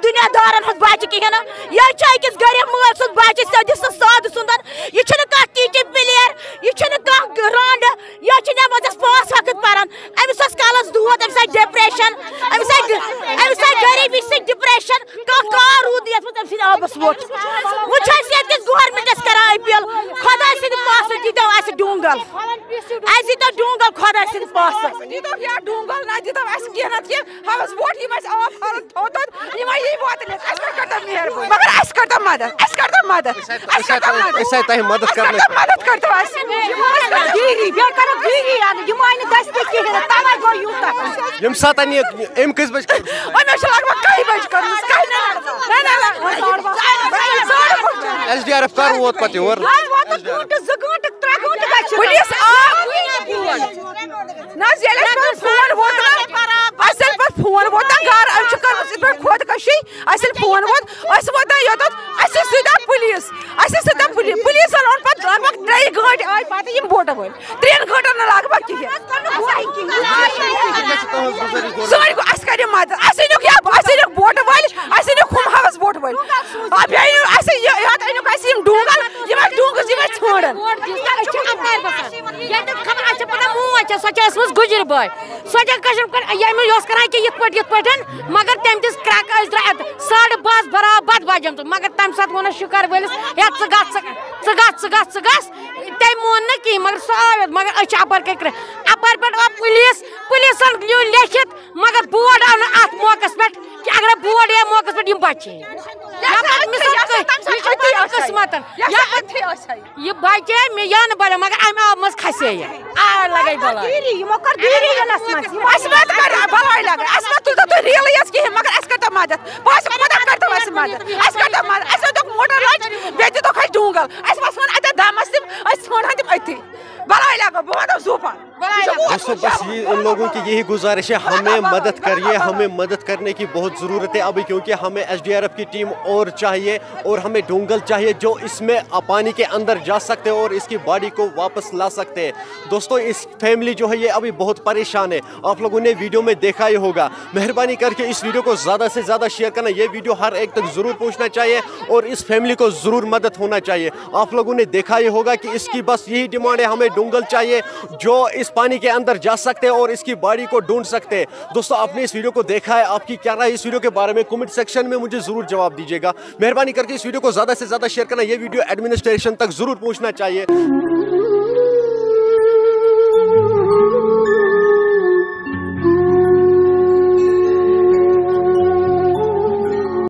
دنیا دارن ہز بچہ کہین یہ اکس غریب مول سند بچہ سدس ساد سندن یہ ٹیچر پلیئر یہ رانڈ یہ نمازس 5 وقت پران امس کالس دود امس ڈپریشن امس غریبی سی ڈپریشن کار رود یہ آبس ووٹ وچ گورمنٹس کران اپیل خدا سند پاس دیتو اس ڈونگل اس دیتو ڈونگل خدا سند پاس دیتو یا ڈونگل نہ دیتو اس کینت کی ہاوس ووٹ یہ مس آف فرق تھوت یہ وات اس کرتا مہربانی مگر اس کرتا مدد اسے تہ مدد کرتا اس دیری بیا کرو دیری یہ ماین دستی کی ہے تمے گو یوتا یم سات ام کس بج انا لگ بھگ کئی بج کر ایس ڈی آر ایف کر ووت پتہ اور پولیس نہ زیلے فون ووت اصل پر فون ووت گھر ام چھ کر خود کشی اصل فون ووت اس ووت یوت اس سیدھا پولیس ان پت لگ بھگ 3 گھنٹے آئی پتہ یم ووٹ ول 3 گھنٹے نہ لگ بھگ کی سوری کو اس کرے مدد اسے ووٹ ول اسے کھم ہاوس ووٹ ول اب اسے یاد اینو کسی ڈونگل یہ ڈونگس یہ چھوڑن یہ تو خبر اچھا پتہ موچ سوچ اس گجر بھائی سوچ کشم کر یم یوس کران کہ یت پٹن مگر تم دس کریک اس درات 10:30 برابر بجم تو مگر تم سات ون شکر ولس یا گس تم مون نا کی مگر سو مگر اچھ اپر کر اپر پٹ پولیسن لیو لیکھت مگر بورڈ آو ات موقع پہ کہ اگر بورڈ یا موقع پہ بچے یہ بچے میں یہ بڑا مگر ام آب مز کھسے لگے بلا مگر اس کرتا مدد موٹر لچ بیٹی تو کھس ڈونگل اس ون اتہ دمس تم اس ژھانڈان تم اتھی بلائی لگا بہت زوفا دوستوں بس یہ ان لوگوں کی یہی گزارش ہے ہمیں مدد کریے ہمیں مدد کرنے کی بہت ضرورت ہے ابھی کیونکہ ہمیں ایس ڈی آر ایف کی ٹیم اور چاہیے اور ہمیں ڈونگل چاہیے جو اس میں پانی کے اندر جا سکتے اور اس کی باڈی کو واپس لا سکتے ہیں. دوستوں اس فیملی جو ہے یہ ابھی بہت پریشان ہے. آپ لوگوں نے ویڈیو میں دیکھا ہی ہوگا. مہربانی کر کے اس ویڈیو کو زیادہ سے زیادہ شیئر کرنا. یہ ویڈیو ہر ایک تک ضرور پہنچنا چاہیے اور اس فیملی کو ضرور مدد ہونا چاہیے. آپ لوگوں نے دیکھا ہی ہوگا کہ اس کی بس یہی ڈیمانڈ ہے ہمیں ڈونگل چاہیے جو اس پانی کے اندر جا سکتے اور اس کی باڈی کو ڈھونڈ سکتے. دوستوں آپ نے اس ویڈیو کو دیکھا ہے, آپ کی کیا رائے اس ویڈیو کے بارے میں کمنٹ سیکشن میں مجھے ضرور جواب دیجیے گا. مہربانی کر کے اس ویڈیو کو زیادہ سے زیادہ شیئر کرنا. یہ ویڈیو ایڈمنسٹریشن تک ضرور پہنچنا چاہیے.